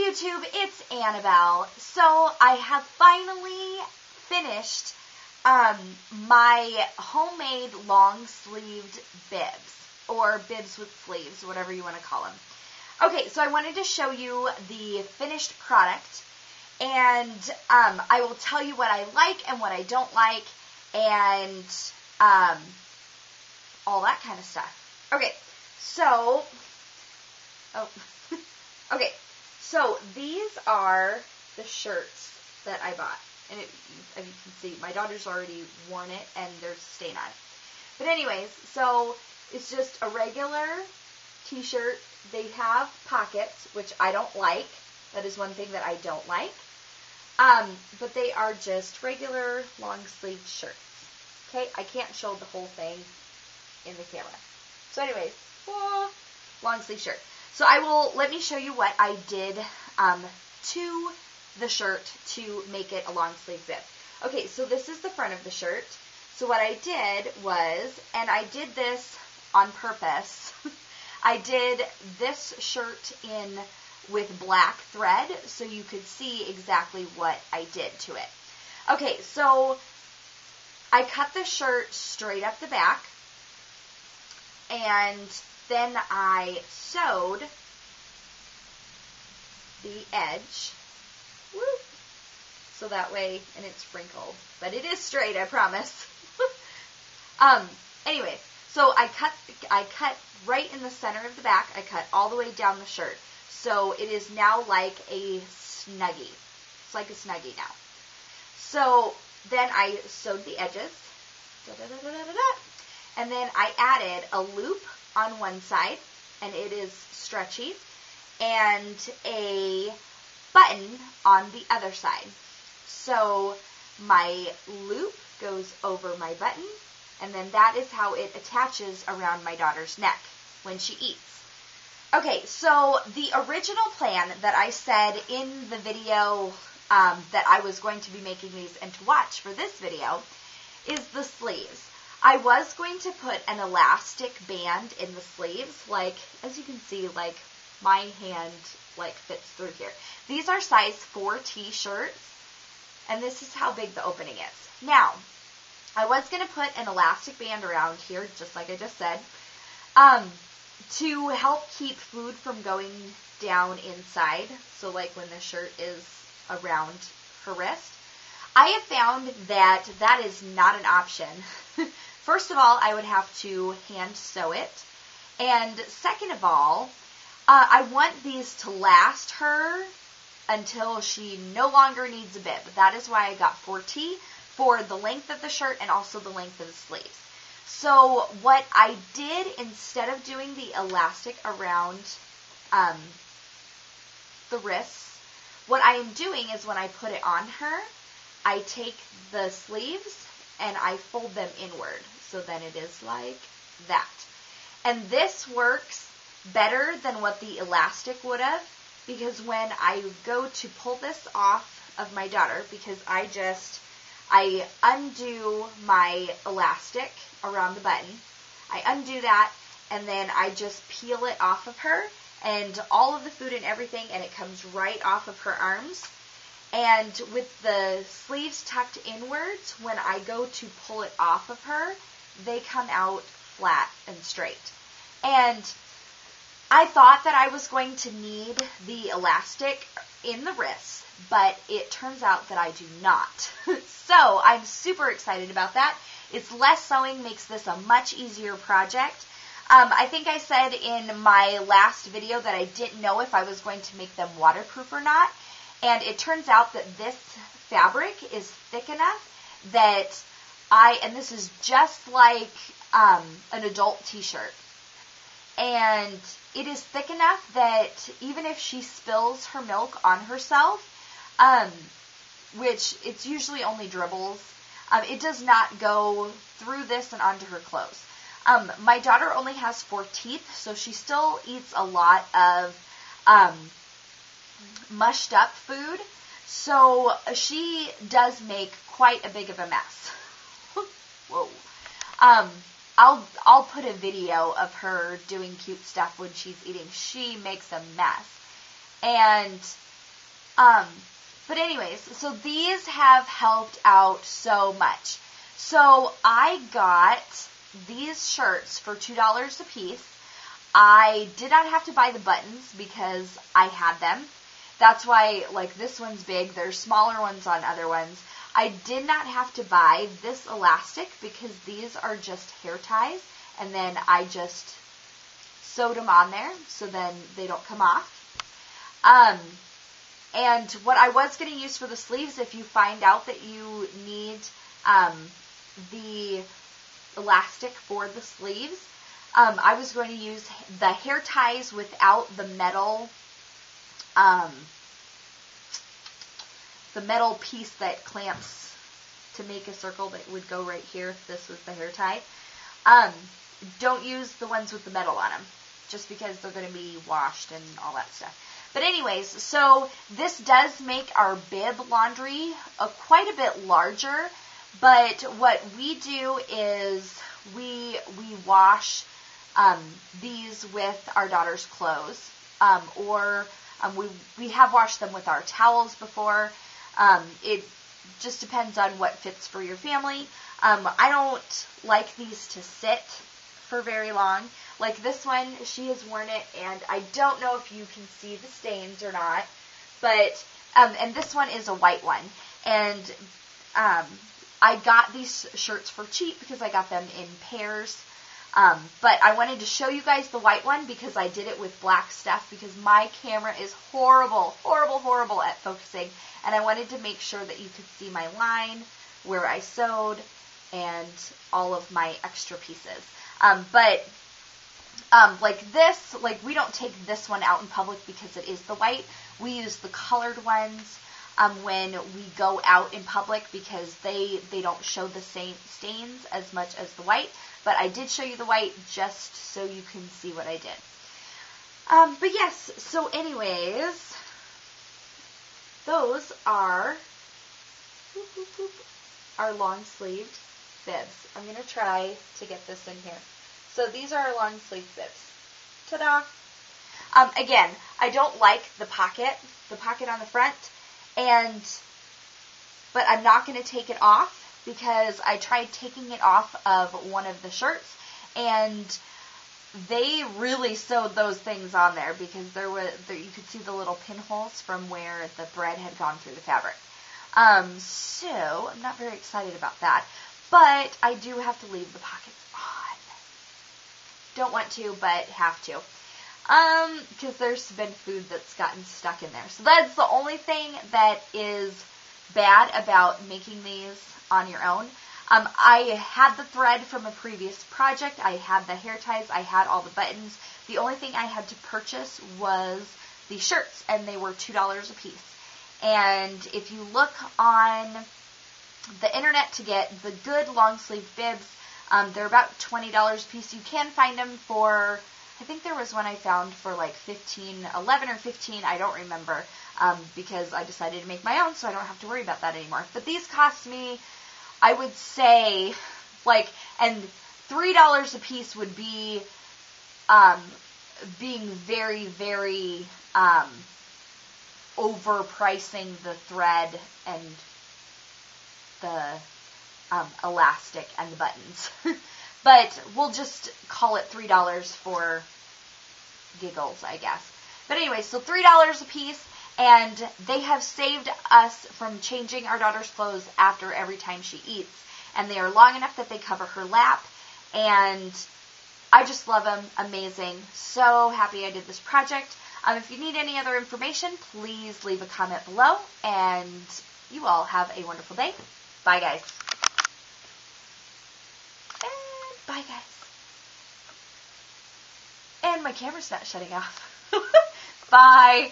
YouTube, it's Annabelle. So I have finally finished my homemade long-sleeved bibs, or bibs with sleeves, whatever you want to call them. Okay, so I wanted to show you the finished product, and I will tell you what I like and what I don't like, and all that kind of stuff. Okay, so, okay, so these are the shirts that I bought. And as you can see, my daughter's already worn it, and there's a stain on it. But anyways, so it's just a regular t-shirt. They have pockets, which I don't like. That is one thing that I don't like. But they are just regular long-sleeved shirts. Okay, I can't show the whole thing in the camera. So anyways, long-sleeve shirt. So let me show you what I did to the shirt to make it a long sleeve bib. Okay, so this is the front of the shirt. So what I did was, and I did this on purpose, I did this shirt in with black thread so you could see exactly what I did to it. Okay, so I cut the shirt straight up the back, and then I sewed the edge. Woo. So that way, and it's wrinkled, but it is straight, I promise. Anyway, so I cut right in the center of the back. I cut all the way down the shirt. So it is now like a snuggie. It's like a snuggie now. So then I sewed the edges. And then I added a loop on one side, and it is stretchy, and a button on the other side. So my loop goes over my button, and then that is how it attaches around my daughter's neck when she eats. Okay, so the original plan that I said in the video that I was going to be making these and to watch for this video is the sleeves. I was going to put an elastic band in the sleeves, like, as you can see, like, my hand, like, fits through here. These are size 4 t-shirts, and this is how big the opening is. Now, I was going to put an elastic band around here, just like I just said, to help keep food from going down inside, so like when the shirt is around her wrist. I have found that that is not an option. First of all, I would have to hand sew it, and second of all, I want these to last her until she no longer needs a bib. That is why I got 4T for the length of the shirt and also the length of the sleeves. So what I did, instead of doing the elastic around the wrists, what I am doing is when I put it on her, I take the sleeves and I fold them inward. So then it is like that. And this works better than what the elastic would have, because when I go to pull this off of my daughter, because I undo my elastic around the button, I undo that, and then I just peel it off of her, and all of the food and everything, and it comes right off of her arms. And with the sleeves tucked inwards, when I go to pull it off of her, they come out flat and straight. And I thought that I was going to need the elastic in the wrists, but it turns out that I do not. So I'm super excited about that. It's less sewing, makes this a much easier project. I think I said in my last video that I didn't know if I was going to make them waterproof or not. And it turns out that this fabric is thick enough that and this is just like an adult t-shirt. And it is thick enough that even if she spills her milk on herself, which it's usually only dribbles, it does not go through this and onto her clothes. My daughter only has 4 teeth, so she still eats a lot of mushed up food, so she does make quite a big of a mess. Whoa. I'll put a video of her doing cute stuff when she's eating. She makes a mess. And But anyways, so these have helped out so much. So I got these shirts for $2 a piece. I did not have to buy the buttons because I had them. That's why, like, this one's big. There's smaller ones on other ones. I did not have to buy this elastic because these are just hair ties. And then I just sewed them on there so then they don't come off. And what I was going to use for the sleeves, if you find out that you need the elastic for the sleeves, I was going to use the hair ties without the metal piece that clamps to make a circle that would go right here if this was the hair tie. Don't use the ones with the metal on them, just because they're going to be washed and all that stuff. But anyways, so this does make our bib laundry quite a bit larger, but what we do is we wash these with our daughter's clothes, or we have washed them with our towels before. It just depends on what fits for your family. I don't like these to sit for very long. Like this one, she has worn it, and I don't know if you can see the stains or not, but, and this one is a white one, and I got these shirts for cheap because I got them in pairs, but I wanted to show you guys the white one because I did it with black stuff because my camera is horrible at focusing, and I wanted to make sure that you could see my line, where I sewed, and all of my extra pieces. Like this, like we don't take this one out in public because it is the white. We use the colored ones when we go out in public because they don't show the same stains as much as the white. But I did show you the white just so you can see what I did. But yes, so anyways, those are our long-sleeved bibs. I'm going to try to get this in here. So these are our long-sleeved bibs. Ta-da! Again, I don't like the pocket on the front, but I'm not going to take it off because I tried taking it off of one of the shirts, and they really sewed those things on there because you could see the little pinholes from where the thread had gone through the fabric. So I'm not very excited about that, but I do have to leave the pockets on. Don't want to, but have to. Because there's been food that's gotten stuck in there. So that's the only thing that is bad about making these on your own. I had the thread from a previous project. I had the hair ties. I had all the buttons. The only thing I had to purchase was the shirts, and they were $2 a piece. And if you look on the internet to get the good long sleeve bibs, they're about $20 a piece. You can find them for, I think there was one I found for like $11 or $15, I don't remember, because I decided to make my own, so I don't have to worry about that anymore. But these cost me, I would say, and $3 a piece would be being very, very overpricing the thread and the elastic and the buttons. But we'll just call it $3 for giggles, I guess. But anyway, so $3 a piece, and they have saved us from changing our daughter's clothes after every time she eats. And they are long enough that they cover her lap, and I just love them. Amazing. So happy I did this project. If you need any other information, please leave a comment below, and you all have a wonderful day. Bye, guys. And bye, guys. And my camera's not shutting off. Bye.